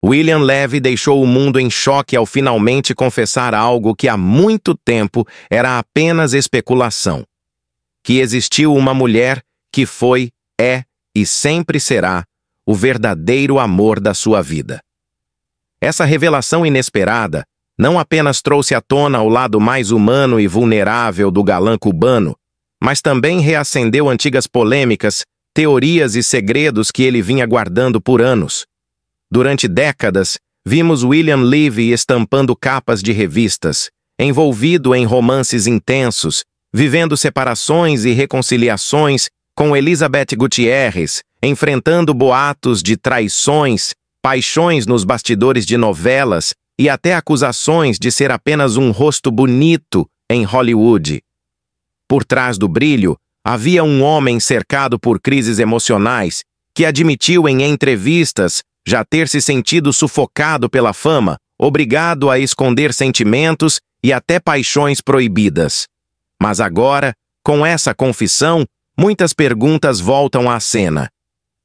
William Levy deixou o mundo em choque ao finalmente confessar algo que há muito tempo era apenas especulação: que existiu uma mulher que foi, é e sempre será o verdadeiro amor da sua vida. Essa revelação inesperada não apenas trouxe à tona o lado mais humano e vulnerável do galã cubano, mas também reacendeu antigas polêmicas, teorias e segredos que ele vinha guardando por anos. Durante décadas, vimos William Levy estampando capas de revistas, envolvido em romances intensos, vivendo separações e reconciliações com Elizabeth Gutierrez, enfrentando boatos de traições, paixões nos bastidores de novelas e até acusações de ser apenas um rosto bonito em Hollywood. Por trás do brilho, havia um homem cercado por crises emocionais que admitiu em entrevistas já ter se sentido sufocado pela fama, obrigado a esconder sentimentos e até paixões proibidas. Mas agora, com essa confissão, muitas perguntas voltam à cena.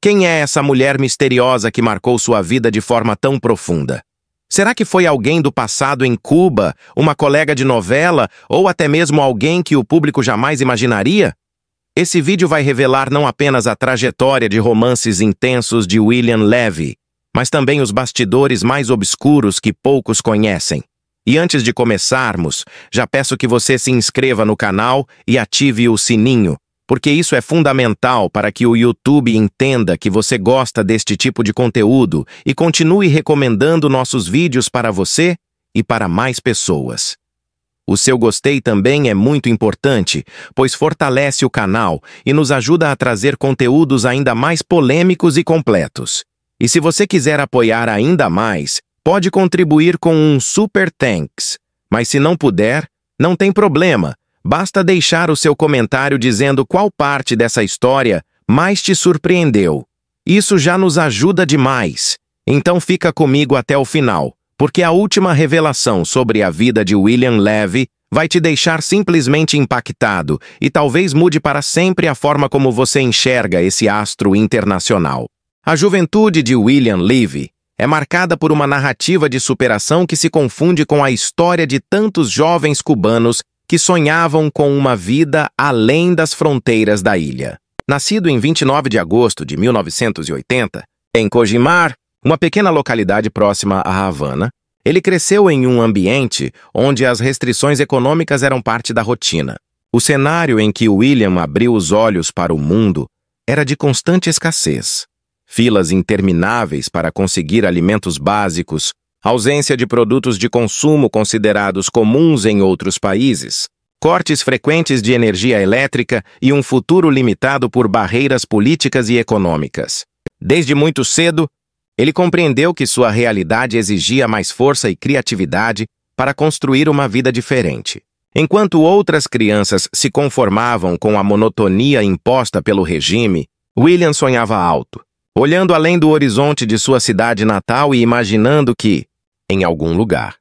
Quem é essa mulher misteriosa que marcou sua vida de forma tão profunda? Será que foi alguém do passado em Cuba, uma colega de novela ou até mesmo alguém que o público jamais imaginaria? Esse vídeo vai revelar não apenas a trajetória de romances intensos de William Levy, mas também os bastidores mais obscuros que poucos conhecem. E antes de começarmos, já peço que você se inscreva no canal e ative o sininho, porque isso é fundamental para que o YouTube entenda que você gosta deste tipo de conteúdo e continue recomendando nossos vídeos para você e para mais pessoas. O seu gostei também é muito importante, pois fortalece o canal e nos ajuda a trazer conteúdos ainda mais polêmicos e completos. E se você quiser apoiar ainda mais, pode contribuir com um Super Thanks. Mas se não puder, não tem problema. Basta deixar o seu comentário dizendo qual parte dessa história mais te surpreendeu. Isso já nos ajuda demais. Então fica comigo até o final, porque a última revelação sobre a vida de William Levy vai te deixar simplesmente impactado e talvez mude para sempre a forma como você enxerga esse astro internacional. A juventude de William Levy é marcada por uma narrativa de superação que se confunde com a história de tantos jovens cubanos que sonhavam com uma vida além das fronteiras da ilha. Nascido em 29 de agosto de 1980, em Cojimar, uma pequena localidade próxima a Havana, ele cresceu em um ambiente onde as restrições econômicas eram parte da rotina. O cenário em que William abriu os olhos para o mundo era de constante escassez. Filas intermináveis para conseguir alimentos básicos, ausência de produtos de consumo considerados comuns em outros países, cortes frequentes de energia elétrica e um futuro limitado por barreiras políticas e econômicas. Desde muito cedo, ele compreendeu que sua realidade exigia mais força e criatividade para construir uma vida diferente. Enquanto outras crianças se conformavam com a monotonia imposta pelo regime, William sonhava alto, olhando além do horizonte de sua cidade natal e imaginando que, em algum lugar,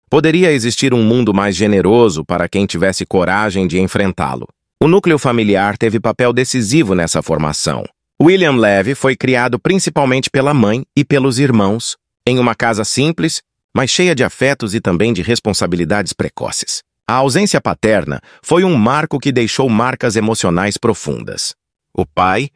poderia existir um mundo mais generoso para quem tivesse coragem de enfrentá-lo. O núcleo familiar teve papel decisivo nessa formação. William Levy foi criado principalmente pela mãe e pelos irmãos, em uma casa simples, mas cheia de afetos e também de responsabilidades precoces. A ausência paterna foi um marco que deixou marcas emocionais profundas. O pai,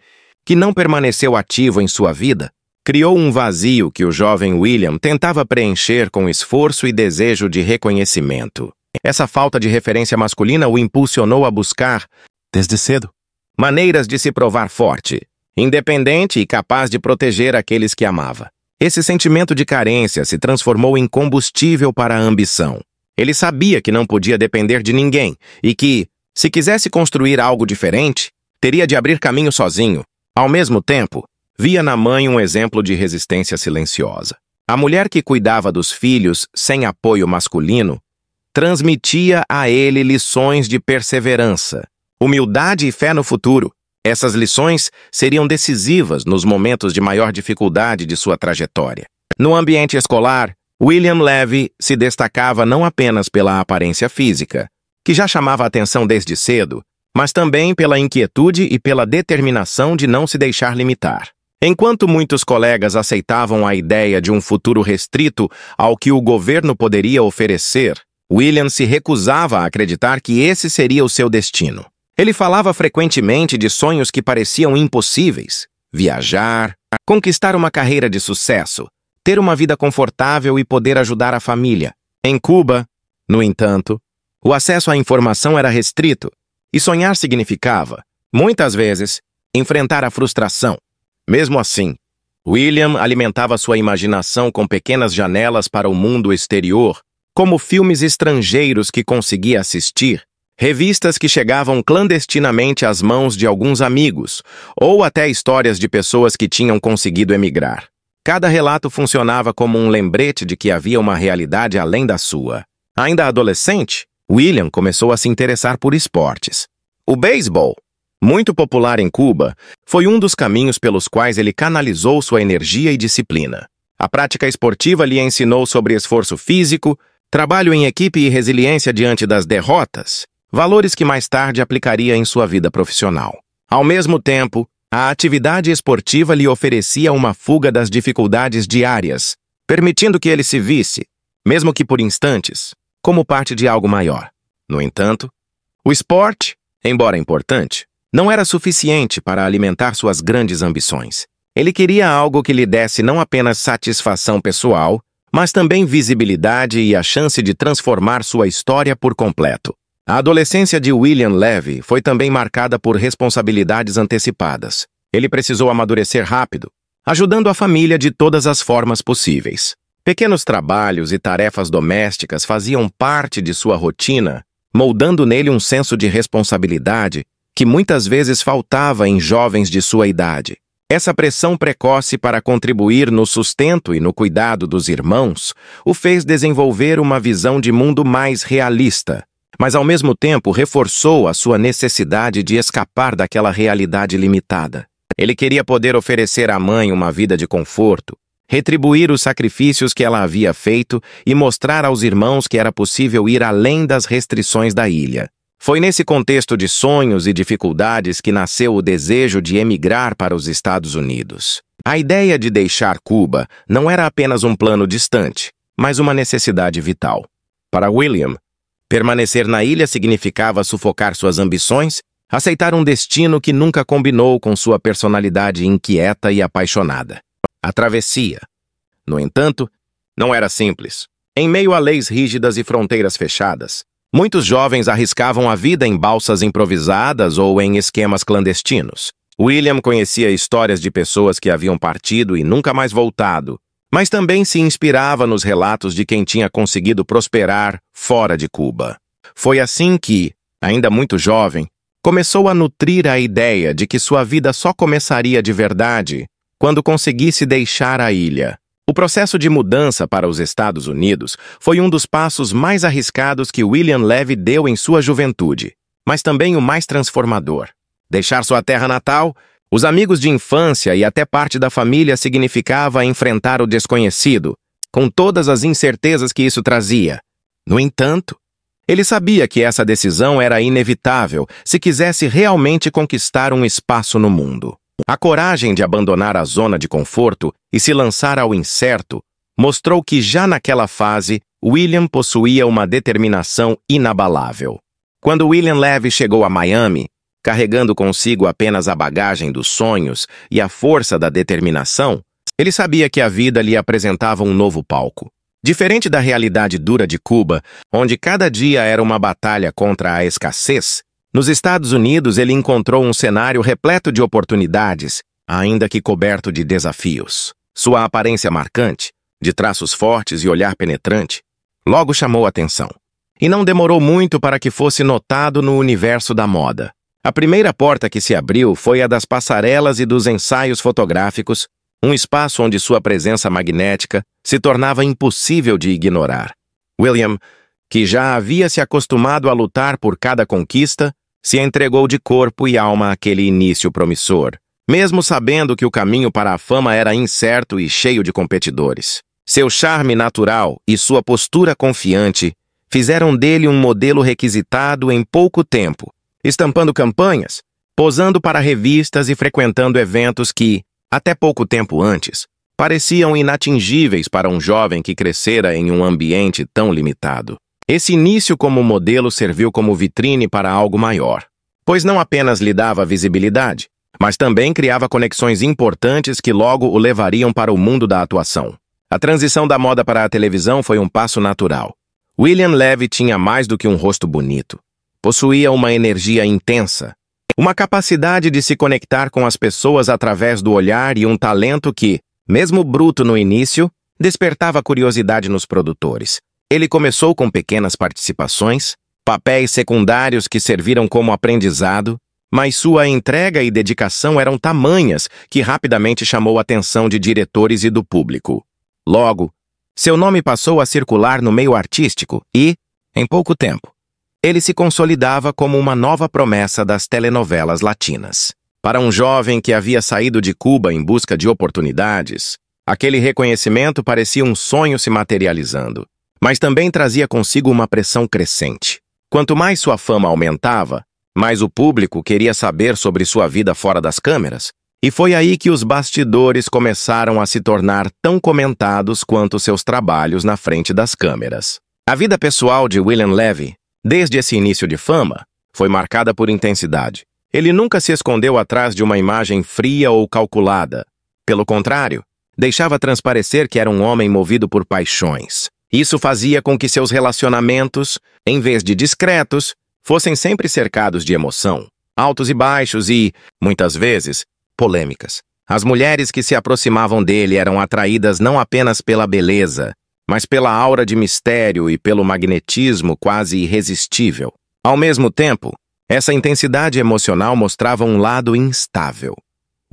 que não permaneceu ativo em sua vida, criou um vazio que o jovem William tentava preencher com esforço e desejo de reconhecimento. Essa falta de referência masculina o impulsionou a buscar, desde cedo, maneiras de se provar forte, independente e capaz de proteger aqueles que amava. Esse sentimento de carência se transformou em combustível para a ambição. Ele sabia que não podia depender de ninguém e que, se quisesse construir algo diferente, teria de abrir caminho sozinho. Ao mesmo tempo, via na mãe um exemplo de resistência silenciosa. A mulher que cuidava dos filhos sem apoio masculino transmitia a ele lições de perseverança, humildade e fé no futuro. Essas lições seriam decisivas nos momentos de maior dificuldade de sua trajetória. No ambiente escolar, William Levy se destacava não apenas pela aparência física, que já chamava a atenção desde cedo, mas também pela inquietude e pela determinação de não se deixar limitar. Enquanto muitos colegas aceitavam a ideia de um futuro restrito ao que o governo poderia oferecer, William se recusava a acreditar que esse seria o seu destino. Ele falava frequentemente de sonhos que pareciam impossíveis: viajar, conquistar uma carreira de sucesso, ter uma vida confortável e poder ajudar a família. Em Cuba, no entanto, o acesso à informação era restrito, e sonhar significava, muitas vezes, enfrentar a frustração. Mesmo assim, William alimentava sua imaginação com pequenas janelas para o mundo exterior, como filmes estrangeiros que conseguia assistir, revistas que chegavam clandestinamente às mãos de alguns amigos, ou até histórias de pessoas que tinham conseguido emigrar. Cada relato funcionava como um lembrete de que havia uma realidade além da sua. Ainda adolescente, William começou a se interessar por esportes. O beisebol, muito popular em Cuba, foi um dos caminhos pelos quais ele canalizou sua energia e disciplina. A prática esportiva lhe ensinou sobre esforço físico, trabalho em equipe e resiliência diante das derrotas, valores que mais tarde aplicaria em sua vida profissional. Ao mesmo tempo, a atividade esportiva lhe oferecia uma fuga das dificuldades diárias, permitindo que ele se visse, mesmo que por instantes, como parte de algo maior. No entanto, o esporte, embora importante, não era suficiente para alimentar suas grandes ambições. Ele queria algo que lhe desse não apenas satisfação pessoal, mas também visibilidade e a chance de transformar sua história por completo. A adolescência de William Levy foi também marcada por responsabilidades antecipadas. Ele precisou amadurecer rápido, ajudando a família de todas as formas possíveis. Pequenos trabalhos e tarefas domésticas faziam parte de sua rotina, moldando nele um senso de responsabilidade que muitas vezes faltava em jovens de sua idade. Essa pressão precoce para contribuir no sustento e no cuidado dos irmãos o fez desenvolver uma visão de mundo mais realista, mas ao mesmo tempo reforçou a sua necessidade de escapar daquela realidade limitada. Ele queria poder oferecer à mãe uma vida de conforto, retribuir os sacrifícios que ela havia feito e mostrar aos irmãos que era possível ir além das restrições da ilha. Foi nesse contexto de sonhos e dificuldades que nasceu o desejo de emigrar para os Estados Unidos. A ideia de deixar Cuba não era apenas um plano distante, mas uma necessidade vital. Para William, permanecer na ilha significava sufocar suas ambições, aceitar um destino que nunca combinou com sua personalidade inquieta e apaixonada. A travessia, no entanto, não era simples. Em meio a leis rígidas e fronteiras fechadas, muitos jovens arriscavam a vida em balsas improvisadas ou em esquemas clandestinos. William conhecia histórias de pessoas que haviam partido e nunca mais voltado, mas também se inspirava nos relatos de quem tinha conseguido prosperar fora de Cuba. Foi assim que, ainda muito jovem, começou a nutrir a ideia de que sua vida só começaria de verdade quando conseguisse deixar a ilha. O processo de mudança para os Estados Unidos foi um dos passos mais arriscados que William Levy deu em sua juventude, mas também o mais transformador. Deixar sua terra natal, os amigos de infância e até parte da família significava enfrentar o desconhecido, com todas as incertezas que isso trazia. No entanto, ele sabia que essa decisão era inevitável se quisesse realmente conquistar um espaço no mundo. A coragem de abandonar a zona de conforto e se lançar ao incerto mostrou que já naquela fase, William possuía uma determinação inabalável. Quando William Levy chegou a Miami, carregando consigo apenas a bagagem dos sonhos e a força da determinação, ele sabia que a vida lhe apresentava um novo palco. Diferente da realidade dura de Cuba, onde cada dia era uma batalha contra a escassez, nos Estados Unidos ele encontrou um cenário repleto de oportunidades, ainda que coberto de desafios. Sua aparência marcante, de traços fortes e olhar penetrante, logo chamou atenção. E não demorou muito para que fosse notado no universo da moda. A primeira porta que se abriu foi a das passarelas e dos ensaios fotográficos, um espaço onde sua presença magnética se tornava impossível de ignorar. William, que já havia se acostumado a lutar por cada conquista, se entregou de corpo e alma àquele início promissor, mesmo sabendo que o caminho para a fama era incerto e cheio de competidores. Seu charme natural e sua postura confiante fizeram dele um modelo requisitado em pouco tempo, estampando campanhas, posando para revistas e frequentando eventos que, até pouco tempo antes, pareciam inatingíveis para um jovem que crescera em um ambiente tão limitado. Esse início como modelo serviu como vitrine para algo maior, pois não apenas lhe dava visibilidade, mas também criava conexões importantes que logo o levariam para o mundo da atuação. A transição da moda para a televisão foi um passo natural. William Levy tinha mais do que um rosto bonito. Possuía uma energia intensa, uma capacidade de se conectar com as pessoas através do olhar e um talento que, mesmo bruto no início, despertava curiosidade nos produtores. Ele começou com pequenas participações, papéis secundários que serviram como aprendizado, mas sua entrega e dedicação eram tamanhas que rapidamente chamou a atenção de diretores e do público. Logo, seu nome passou a circular no meio artístico e, em pouco tempo, ele se consolidava como uma nova promessa das telenovelas latinas. Para um jovem que havia saído de Cuba em busca de oportunidades, aquele reconhecimento parecia um sonho se materializando, mas também trazia consigo uma pressão crescente. Quanto mais sua fama aumentava, mais o público queria saber sobre sua vida fora das câmeras, e foi aí que os bastidores começaram a se tornar tão comentados quanto seus trabalhos na frente das câmeras. A vida pessoal de William Levy, desde esse início de fama, foi marcada por intensidade. Ele nunca se escondeu atrás de uma imagem fria ou calculada. Pelo contrário, deixava transparecer que era um homem movido por paixões. Isso fazia com que seus relacionamentos, em vez de discretos, fossem sempre cercados de emoção, altos e baixos e, muitas vezes, polêmicas. As mulheres que se aproximavam dele eram atraídas não apenas pela beleza, mas pela aura de mistério e pelo magnetismo quase irresistível. Ao mesmo tempo, essa intensidade emocional mostrava um lado instável.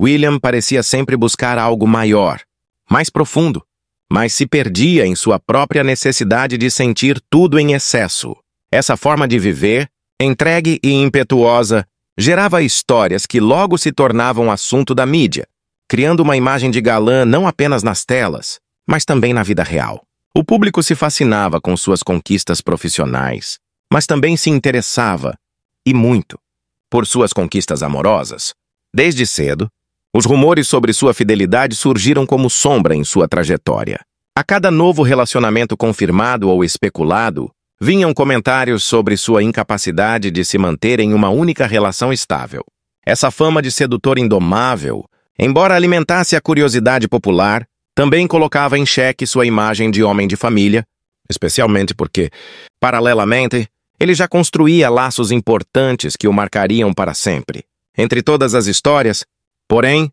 William parecia sempre buscar algo maior, mais profundo, mas se perdia em sua própria necessidade de sentir tudo em excesso. Essa forma de viver, entregue e impetuosa, gerava histórias que logo se tornavam assunto da mídia, criando uma imagem de galã não apenas nas telas, mas também na vida real. O público se fascinava com suas conquistas profissionais, mas também se interessava, e muito, por suas conquistas amorosas. Desde cedo, os rumores sobre sua fidelidade surgiram como sombra em sua trajetória. A cada novo relacionamento confirmado ou especulado, vinham comentários sobre sua incapacidade de se manter em uma única relação estável. Essa fama de sedutor indomável, embora alimentasse a curiosidade popular, também colocava em xeque sua imagem de homem de família, especialmente porque, paralelamente, ele já construía laços importantes que o marcariam para sempre. Entre todas as histórias, porém,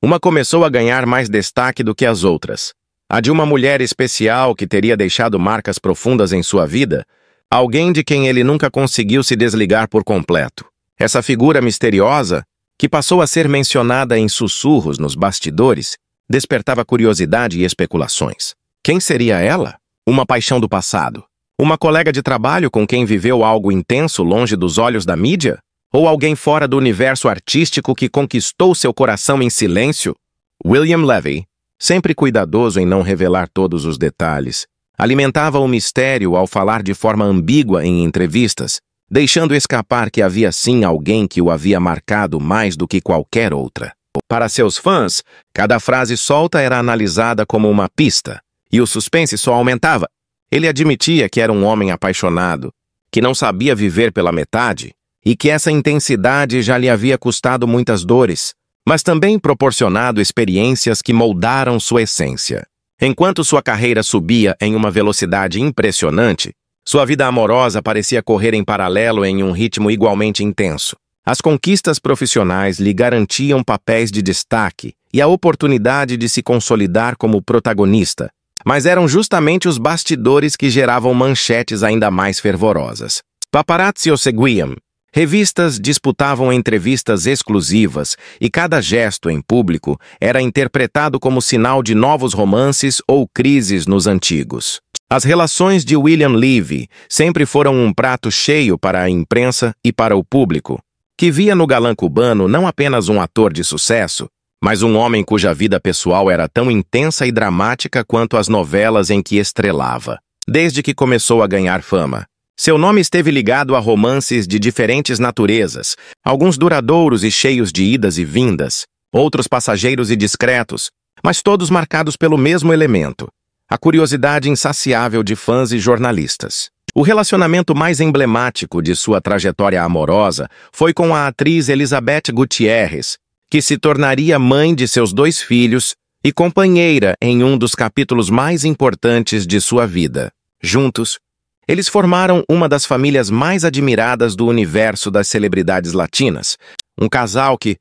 uma começou a ganhar mais destaque do que as outras. A de uma mulher especial que teria deixado marcas profundas em sua vida, alguém de quem ele nunca conseguiu se desligar por completo. Essa figura misteriosa, que passou a ser mencionada em sussurros nos bastidores, despertava curiosidade e especulações. Quem seria ela? Uma paixão do passado? Uma colega de trabalho com quem viveu algo intenso longe dos olhos da mídia? Ou alguém fora do universo artístico que conquistou seu coração em silêncio? William Levy, sempre cuidadoso em não revelar todos os detalhes, alimentava o mistério ao falar de forma ambígua em entrevistas, deixando escapar que havia sim alguém que o havia marcado mais do que qualquer outra. Para seus fãs, cada frase solta era analisada como uma pista, e o suspense só aumentava. Ele admitia que era um homem apaixonado, que não sabia viver pela metade, e que essa intensidade já lhe havia custado muitas dores, mas também proporcionado experiências que moldaram sua essência. Enquanto sua carreira subia em uma velocidade impressionante, sua vida amorosa parecia correr em paralelo em um ritmo igualmente intenso. As conquistas profissionais lhe garantiam papéis de destaque e a oportunidade de se consolidar como protagonista, mas eram justamente os bastidores que geravam manchetes ainda mais fervorosas. Paparazzi o seguiam. Revistas disputavam entrevistas exclusivas e cada gesto em público era interpretado como sinal de novos romances ou crises nos antigos. As relações de William Levy sempre foram um prato cheio para a imprensa e para o público, que via no galã cubano não apenas um ator de sucesso, mas um homem cuja vida pessoal era tão intensa e dramática quanto as novelas em que estrelava. Desde que começou a ganhar fama, seu nome esteve ligado a romances de diferentes naturezas, alguns duradouros e cheios de idas e vindas, outros passageiros e discretos, mas todos marcados pelo mesmo elemento: a curiosidade insaciável de fãs e jornalistas. O relacionamento mais emblemático de sua trajetória amorosa foi com a atriz Elizabeth Gutierrez, que se tornaria mãe de seus 2 filhos e companheira em um dos capítulos mais importantes de sua vida. Juntos, eles formaram uma das famílias mais admiradas do universo das celebridades latinas, um casal que,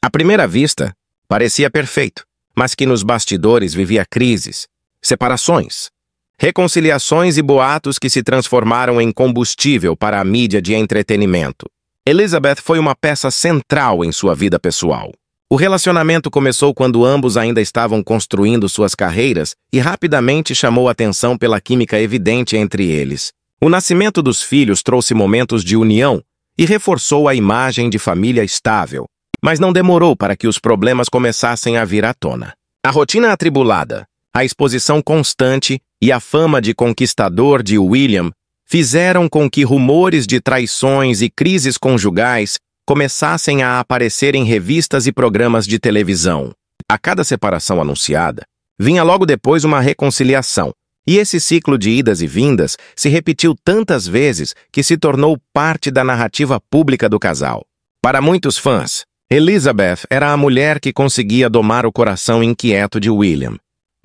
à primeira vista, parecia perfeito, mas que nos bastidores vivia crises, separações, reconciliações e boatos que se transformaram em combustível para a mídia de entretenimento. Elizabeth foi uma peça central em sua vida pessoal. O relacionamento começou quando ambos ainda estavam construindo suas carreiras e rapidamente chamou atenção pela química evidente entre eles. O nascimento dos filhos trouxe momentos de união e reforçou a imagem de família estável, mas não demorou para que os problemas começassem a vir à tona. A rotina atribulada, a exposição constante e a fama de conquistador de William fizeram com que rumores de traições e crises conjugais começassem a aparecer em revistas e programas de televisão. A cada separação anunciada, vinha logo depois uma reconciliação, e esse ciclo de idas e vindas se repetiu tantas vezes que se tornou parte da narrativa pública do casal. Para muitos fãs, Elizabeth era a mulher que conseguia domar o coração inquieto de William.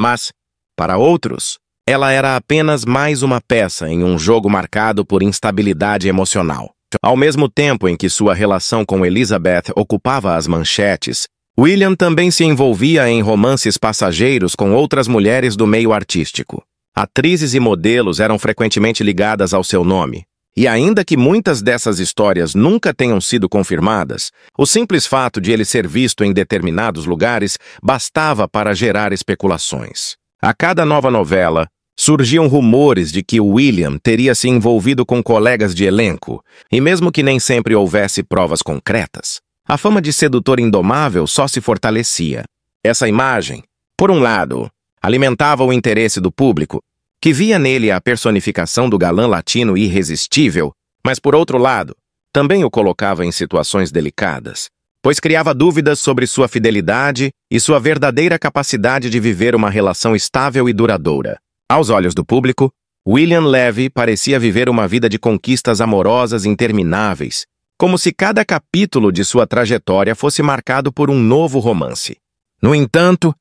Mas, para outros, ela era apenas mais uma peça em um jogo marcado por instabilidade emocional. Ao mesmo tempo em que sua relação com Elizabeth ocupava as manchetes, William também se envolvia em romances passageiros com outras mulheres do meio artístico. Atrizes e modelos eram frequentemente ligadas ao seu nome. E ainda que muitas dessas histórias nunca tenham sido confirmadas, o simples fato de ele ser visto em determinados lugares bastava para gerar especulações. A cada nova novela, surgiam rumores de que William teria se envolvido com colegas de elenco, e mesmo que nem sempre houvesse provas concretas, a fama de sedutor indomável só se fortalecia. Essa imagem, por um lado, alimentava o interesse do público, que via nele a personificação do galã latino irresistível, mas por outro lado, também o colocava em situações delicadas, pois criava dúvidas sobre sua fidelidade e sua verdadeira capacidade de viver uma relação estável e duradoura. Aos olhos do público, William Levy parecia viver uma vida de conquistas amorosas intermináveis, como se cada capítulo de sua trajetória fosse marcado por um novo romance. No entanto,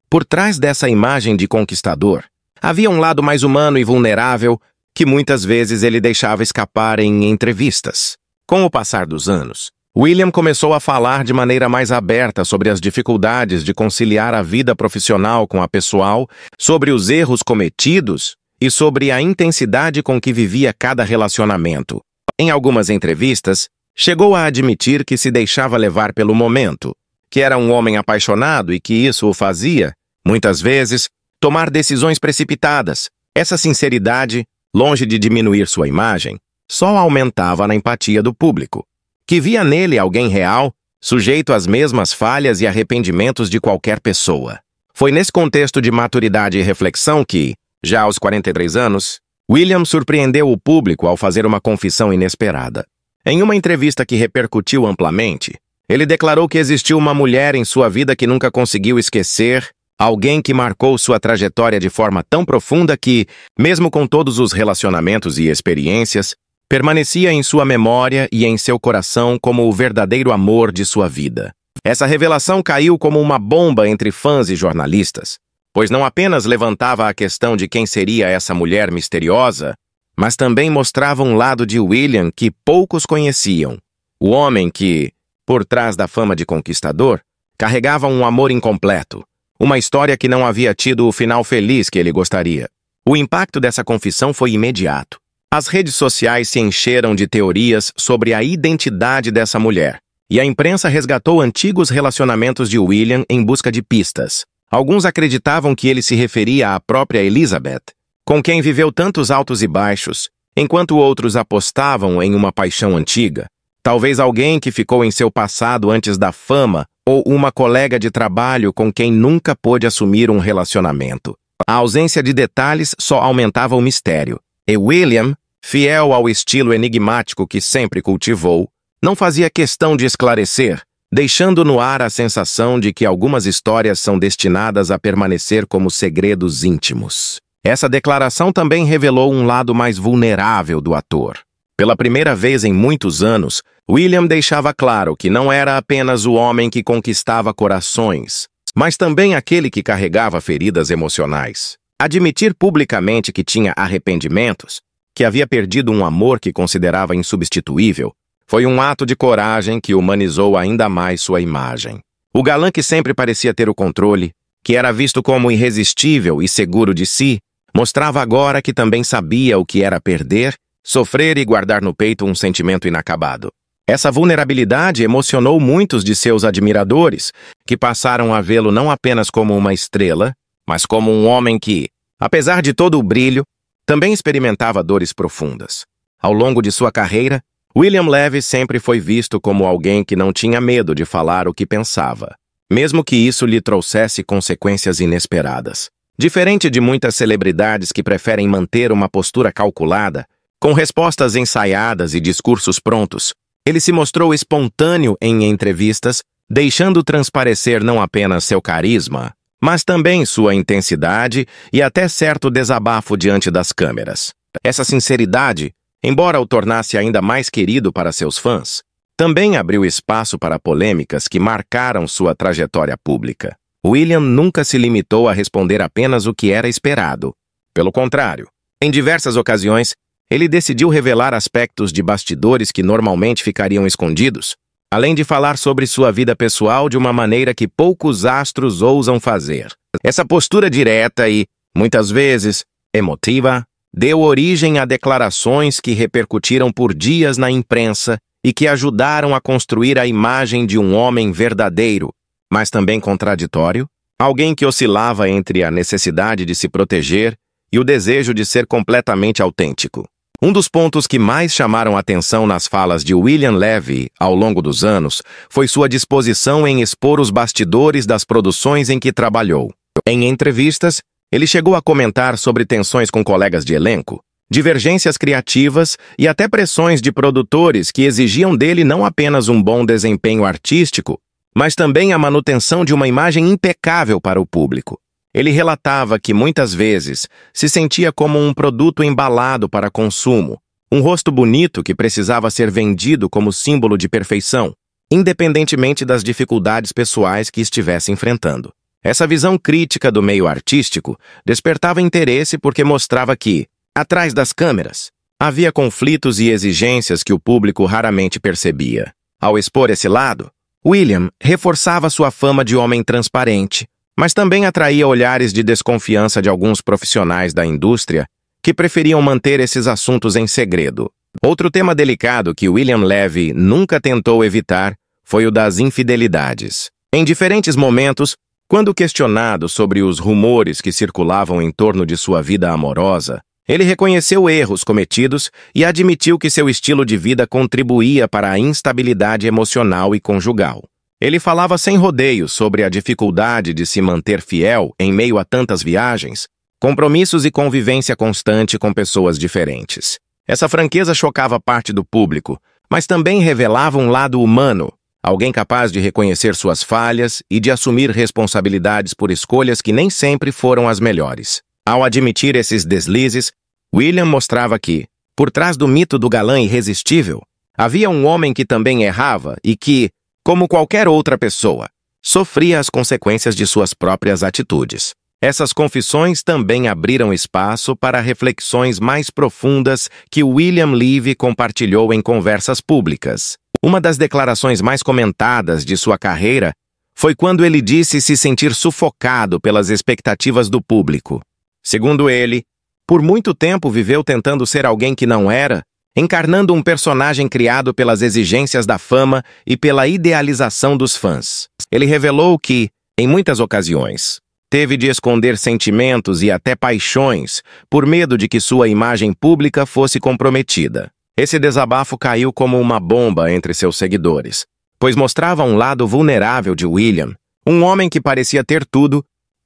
por trás dessa imagem de conquistador, havia um lado mais humano e vulnerável que muitas vezes ele deixava escapar em entrevistas. Com o passar dos anos, William começou a falar de maneira mais aberta sobre as dificuldades de conciliar a vida profissional com a pessoal, sobre os erros cometidos e sobre a intensidade com que vivia cada relacionamento. Em algumas entrevistas, chegou a admitir que se deixava levar pelo momento, que era um homem apaixonado e que isso o fazia, muitas vezes, tomar decisões precipitadas. Essa sinceridade, longe de diminuir sua imagem, só aumentava na empatia do público, que via nele alguém real, sujeito às mesmas falhas e arrependimentos de qualquer pessoa. Foi nesse contexto de maturidade e reflexão que, já aos 43 anos, William surpreendeu o público ao fazer uma confissão inesperada. Em uma entrevista que repercutiu amplamente, ele declarou que existiu uma mulher em sua vida que nunca conseguiu esquecer, alguém que marcou sua trajetória de forma tão profunda que, mesmo com todos os relacionamentos e experiências, permanecia em sua memória e em seu coração como o verdadeiro amor de sua vida. Essa revelação caiu como uma bomba entre fãs e jornalistas, pois não apenas levantava a questão de quem seria essa mulher misteriosa, mas também mostrava um lado de William que poucos conheciam. O homem que, por trás da fama de conquistador, carregava um amor incompleto, uma história que não havia tido o final feliz que ele gostaria. O impacto dessa confissão foi imediato. As redes sociais se encheram de teorias sobre a identidade dessa mulher, e a imprensa resgatou antigos relacionamentos de William em busca de pistas. Alguns acreditavam que ele se referia à própria Elizabeth, com quem viveu tantos altos e baixos, enquanto outros apostavam em uma paixão antiga, talvez alguém que ficou em seu passado antes da fama ou uma colega de trabalho com quem nunca pôde assumir um relacionamento. A ausência de detalhes só aumentava o mistério, e William, fiel ao estilo enigmático que sempre cultivou, não fazia questão de esclarecer, deixando no ar a sensação de que algumas histórias são destinadas a permanecer como segredos íntimos. Essa declaração também revelou um lado mais vulnerável do ator. Pela primeira vez em muitos anos, William deixava claro que não era apenas o homem que conquistava corações, mas também aquele que carregava feridas emocionais. Admitir publicamente que tinha arrependimentos, que havia perdido um amor que considerava insubstituível, foi um ato de coragem que humanizou ainda mais sua imagem. O galã que sempre parecia ter o controle, que era visto como irresistível e seguro de si, mostrava agora que também sabia o que era perder, sofrer e guardar no peito um sentimento inacabado. Essa vulnerabilidade emocionou muitos de seus admiradores, que passaram a vê-lo não apenas como uma estrela, mas como um homem que, apesar de todo o brilho, também experimentava dores profundas. Ao longo de sua carreira, William Levy sempre foi visto como alguém que não tinha medo de falar o que pensava, mesmo que isso lhe trouxesse consequências inesperadas. Diferente de muitas celebridades que preferem manter uma postura calculada, com respostas ensaiadas e discursos prontos, ele se mostrou espontâneo em entrevistas, deixando transparecer não apenas seu carisma, mas também sua intensidade e até certo desabafo diante das câmeras. Essa sinceridade, embora o tornasse ainda mais querido para seus fãs, também abriu espaço para polêmicas que marcaram sua trajetória pública. William nunca se limitou a responder apenas o que era esperado. Pelo contrário, em diversas ocasiões, ele decidiu revelar aspectos de bastidores que normalmente ficariam escondidos, além de falar sobre sua vida pessoal de uma maneira que poucos astros ousam fazer. Essa postura direta e, muitas vezes, emotiva, deu origem a declarações que repercutiram por dias na imprensa e que ajudaram a construir a imagem de um homem verdadeiro, mas também contraditório, alguém que oscilava entre a necessidade de se proteger e o desejo de ser completamente autêntico. Um dos pontos que mais chamaram atenção nas falas de William Levy ao longo dos anos foi sua disposição em expor os bastidores das produções em que trabalhou. Em entrevistas, ele chegou a comentar sobre tensões com colegas de elenco, divergências criativas e até pressões de produtores que exigiam dele não apenas um bom desempenho artístico, mas também a manutenção de uma imagem impecável para o público. Ele relatava que, muitas vezes, se sentia como um produto embalado para consumo, um rosto bonito que precisava ser vendido como símbolo de perfeição, independentemente das dificuldades pessoais que estivesse enfrentando. Essa visão crítica do meio artístico despertava interesse porque mostrava que, atrás das câmeras, havia conflitos e exigências que o público raramente percebia. Ao expor esse lado, William reforçava sua fama de homem transparente, mas também atraía olhares de desconfiança de alguns profissionais da indústria que preferiam manter esses assuntos em segredo. Outro tema delicado que William Levy nunca tentou evitar foi o das infidelidades. Em diferentes momentos, quando questionado sobre os rumores que circulavam em torno de sua vida amorosa, ele reconheceu erros cometidos e admitiu que seu estilo de vida contribuía para a instabilidade emocional e conjugal. Ele falava sem rodeios sobre a dificuldade de se manter fiel em meio a tantas viagens, compromissos e convivência constante com pessoas diferentes. Essa franqueza chocava parte do público, mas também revelava um lado humano, alguém capaz de reconhecer suas falhas e de assumir responsabilidades por escolhas que nem sempre foram as melhores. Ao admitir esses deslizes, William mostrava que, por trás do mito do galã irresistível, havia um homem que também errava e que, como qualquer outra pessoa, sofria as consequências de suas próprias atitudes. Essas confissões também abriram espaço para reflexões mais profundas que William Levy compartilhou em conversas públicas. Uma das declarações mais comentadas de sua carreira foi quando ele disse se sentir sufocado pelas expectativas do público. Segundo ele, por muito tempo viveu tentando ser alguém que não era, encarnando um personagem criado pelas exigências da fama e pela idealização dos fãs. Ele revelou que, em muitas ocasiões, teve de esconder sentimentos e até paixões por medo de que sua imagem pública fosse comprometida. Esse desabafo caiu como uma bomba entre seus seguidores, pois mostrava um lado vulnerável de William, um homem que parecia ter tudo,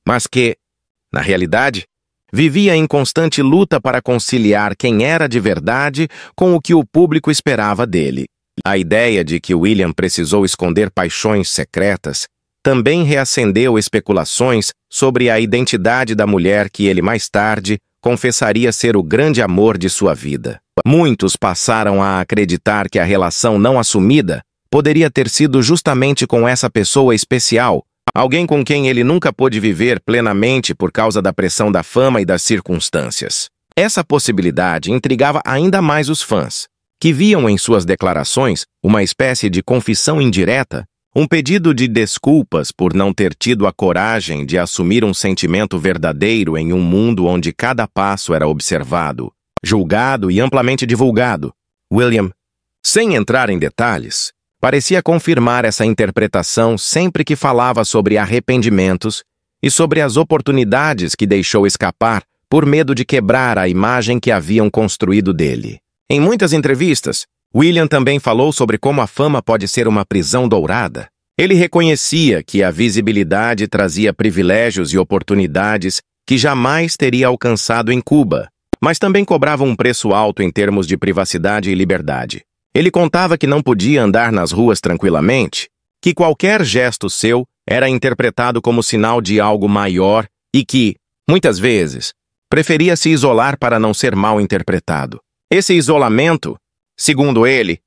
mas que, na realidade, vivia em constante luta para conciliar quem era de verdade com o que o público esperava dele. A ideia de que William precisou esconder paixões secretas também reacendeu especulações sobre a identidade da mulher que ele mais tarde confessaria ser o grande amor de sua vida. Muitos passaram a acreditar que a relação não assumida poderia ter sido justamente com essa pessoa especial, alguém com quem ele nunca pôde viver plenamente por causa da pressão da fama e das circunstâncias. Essa possibilidade intrigava ainda mais os fãs, que viam em suas declarações uma espécie de confissão indireta, um pedido de desculpas por não ter tido a coragem de assumir um sentimento verdadeiro em um mundo onde cada passo era observado, julgado e amplamente divulgado. William, sem entrar em detalhes, parecia confirmar essa interpretação sempre que falava sobre arrependimentos e sobre as oportunidades que deixou escapar por medo de quebrar a imagem que haviam construído dele. Em muitas entrevistas, William também falou sobre como a fama pode ser uma prisão dourada. Ele reconhecia que a visibilidade trazia privilégios e oportunidades que jamais teria alcançado em Cuba, mas também cobrava um preço alto em termos de privacidade e liberdade. Ele contava que não podia andar nas ruas tranquilamente, que qualquer gesto seu era interpretado como sinal de algo maior e que, muitas vezes, preferia se isolar para não ser mal interpretado. Esse isolamento, segundo ele,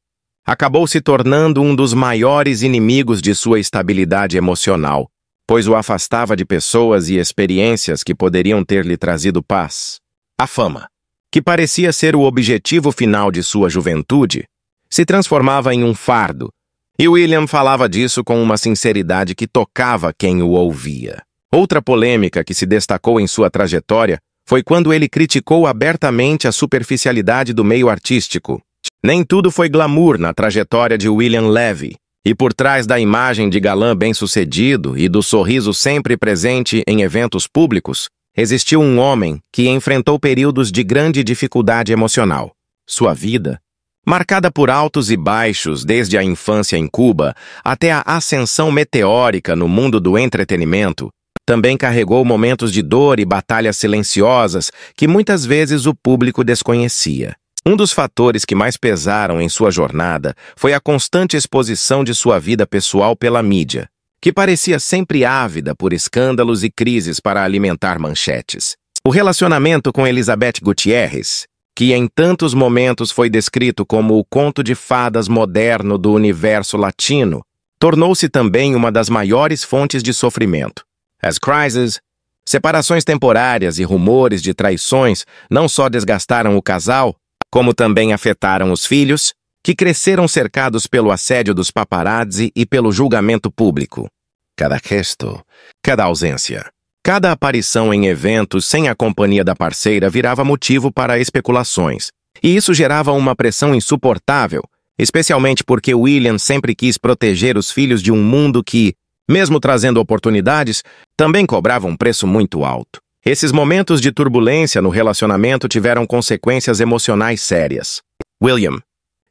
acabou se tornando um dos maiores inimigos de sua estabilidade emocional, pois o afastava de pessoas e experiências que poderiam ter lhe trazido paz. A fama, que parecia ser o objetivo final de sua juventude, se transformava em um fardo, e William falava disso com uma sinceridade que tocava quem o ouvia. Outra polêmica que se destacou em sua trajetória foi quando ele criticou abertamente a superficialidade do meio artístico. Nem tudo foi glamour na trajetória de William Levy, e por trás da imagem de galã bem-sucedido e do sorriso sempre presente em eventos públicos, existiu um homem que enfrentou períodos de grande dificuldade emocional. Sua vida, marcada por altos e baixos desde a infância em Cuba até a ascensão meteórica no mundo do entretenimento, também carregou momentos de dor e batalhas silenciosas que muitas vezes o público desconhecia. Um dos fatores que mais pesaram em sua jornada foi a constante exposição de sua vida pessoal pela mídia, que parecia sempre ávida por escândalos e crises para alimentar manchetes. O relacionamento com Elizabeth Gutiérrez, que em tantos momentos foi descrito como o conto de fadas moderno do universo latino, tornou-se também uma das maiores fontes de sofrimento. As crises, separações temporárias e rumores de traições não só desgastaram o casal, como também afetaram os filhos, que cresceram cercados pelo assédio dos paparazzi e pelo julgamento público. Cada gesto, cada ausência, cada aparição em eventos sem a companhia da parceira virava motivo para especulações, e isso gerava uma pressão insuportável, especialmente porque William sempre quis proteger os filhos de um mundo que, mesmo trazendo oportunidades, também cobrava um preço muito alto. Esses momentos de turbulência no relacionamento tiveram consequências emocionais sérias. William,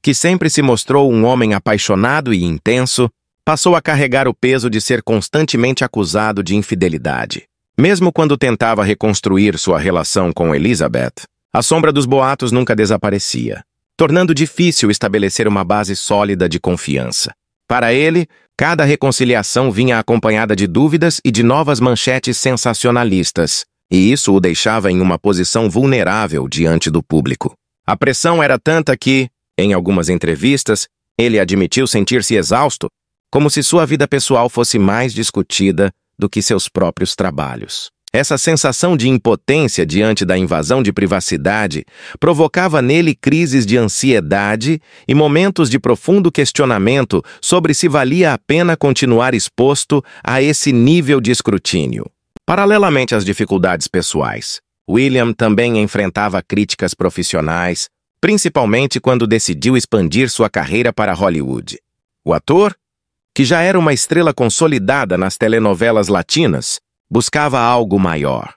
que sempre se mostrou um homem apaixonado e intenso, passou a carregar o peso de ser constantemente acusado de infidelidade. Mesmo quando tentava reconstruir sua relação com Elizabeth, a sombra dos boatos nunca desaparecia, tornando difícil estabelecer uma base sólida de confiança. Para ele, cada reconciliação vinha acompanhada de dúvidas e de novas manchetes sensacionalistas, e isso o deixava em uma posição vulnerável diante do público. A pressão era tanta que, em algumas entrevistas, ele admitiu sentir-se exausto, como se sua vida pessoal fosse mais discutida do que seus próprios trabalhos. Essa sensação de impotência diante da invasão de privacidade provocava nele crises de ansiedade e momentos de profundo questionamento sobre se valia a pena continuar exposto a esse nível de escrutínio. Paralelamente às dificuldades pessoais, William também enfrentava críticas profissionais, principalmente quando decidiu expandir sua carreira para Hollywood. O ator, que já era uma estrela consolidada nas telenovelas latinas, buscava algo maior,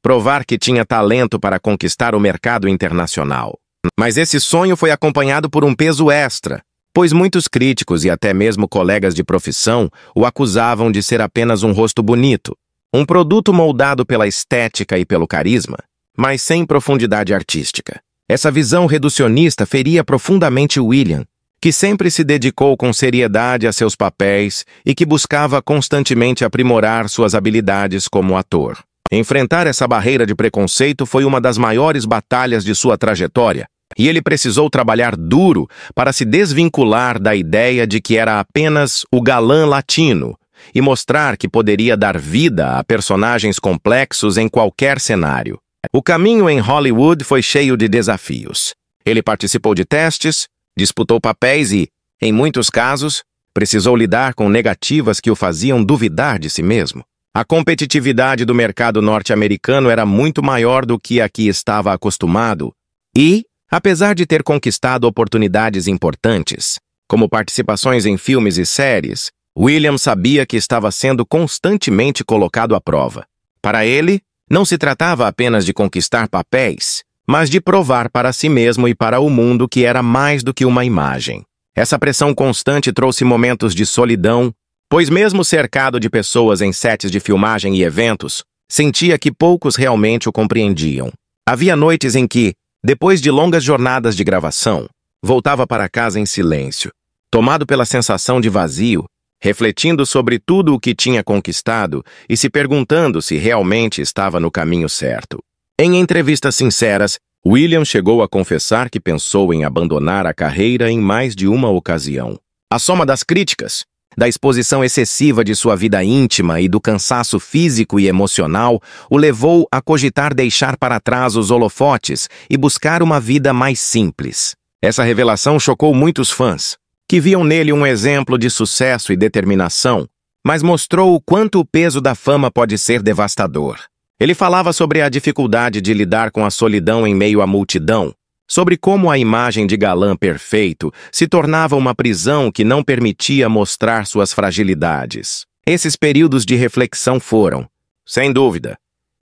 provar que tinha talento para conquistar o mercado internacional. Mas esse sonho foi acompanhado por um peso extra, pois muitos críticos e até mesmo colegas de profissão o acusavam de ser apenas um rosto bonito, um produto moldado pela estética e pelo carisma, mas sem profundidade artística. Essa visão reducionista feria profundamente William, que sempre se dedicou com seriedade a seus papéis e que buscava constantemente aprimorar suas habilidades como ator. Enfrentar essa barreira de preconceito foi uma das maiores batalhas de sua trajetória, e ele precisou trabalhar duro para se desvincular da ideia de que era apenas o galã latino e mostrar que poderia dar vida a personagens complexos em qualquer cenário. O caminho em Hollywood foi cheio de desafios. Ele participou de testes, disputou papéis e, em muitos casos, precisou lidar com negativas que o faziam duvidar de si mesmo. A competitividade do mercado norte-americano era muito maior do que a que estava acostumado e, apesar de ter conquistado oportunidades importantes, como participações em filmes e séries, William sabia que estava sendo constantemente colocado à prova. Para ele, não se tratava apenas de conquistar papéis, mas de provar para si mesmo e para o mundo que era mais do que uma imagem. Essa pressão constante trouxe momentos de solidão, pois mesmo cercado de pessoas em sets de filmagem e eventos, sentia que poucos realmente o compreendiam. Havia noites em que, depois de longas jornadas de gravação, voltava para casa em silêncio, tomado pela sensação de vazio, refletindo sobre tudo o que tinha conquistado e se perguntando se realmente estava no caminho certo. Em entrevistas sinceras, William chegou a confessar que pensou em abandonar a carreira em mais de uma ocasião. A soma das críticas, da exposição excessiva de sua vida íntima e do cansaço físico e emocional o levou a cogitar deixar para trás os holofotes e buscar uma vida mais simples. Essa revelação chocou muitos fãs, que viam nele um exemplo de sucesso e determinação, mas mostrou o quanto o peso da fama pode ser devastador. Ele falava sobre a dificuldade de lidar com a solidão em meio à multidão, sobre como a imagem de galã perfeito se tornava uma prisão que não permitia mostrar suas fragilidades. Esses períodos de reflexão foram, sem dúvida,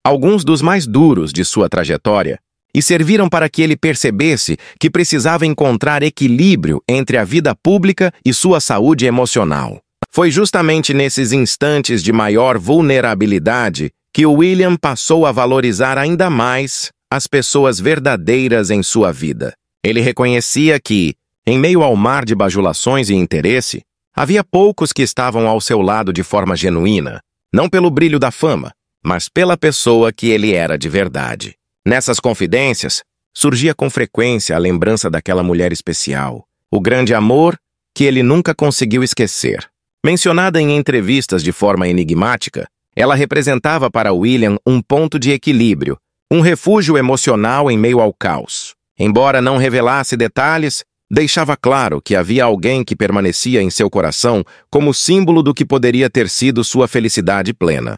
alguns dos mais duros de sua trajetória e serviram para que ele percebesse que precisava encontrar equilíbrio entre a vida pública e sua saúde emocional. Foi justamente nesses instantes de maior vulnerabilidade que William passou a valorizar ainda mais as pessoas verdadeiras em sua vida. Ele reconhecia que, em meio ao mar de bajulações e interesse, havia poucos que estavam ao seu lado de forma genuína, não pelo brilho da fama, mas pela pessoa que ele era de verdade. Nessas confidências, surgia com frequência a lembrança daquela mulher especial, o grande amor que ele nunca conseguiu esquecer. Mencionada em entrevistas de forma enigmática, ela representava para William um ponto de equilíbrio, um refúgio emocional em meio ao caos. Embora não revelasse detalhes, deixava claro que havia alguém que permanecia em seu coração como símbolo do que poderia ter sido sua felicidade plena.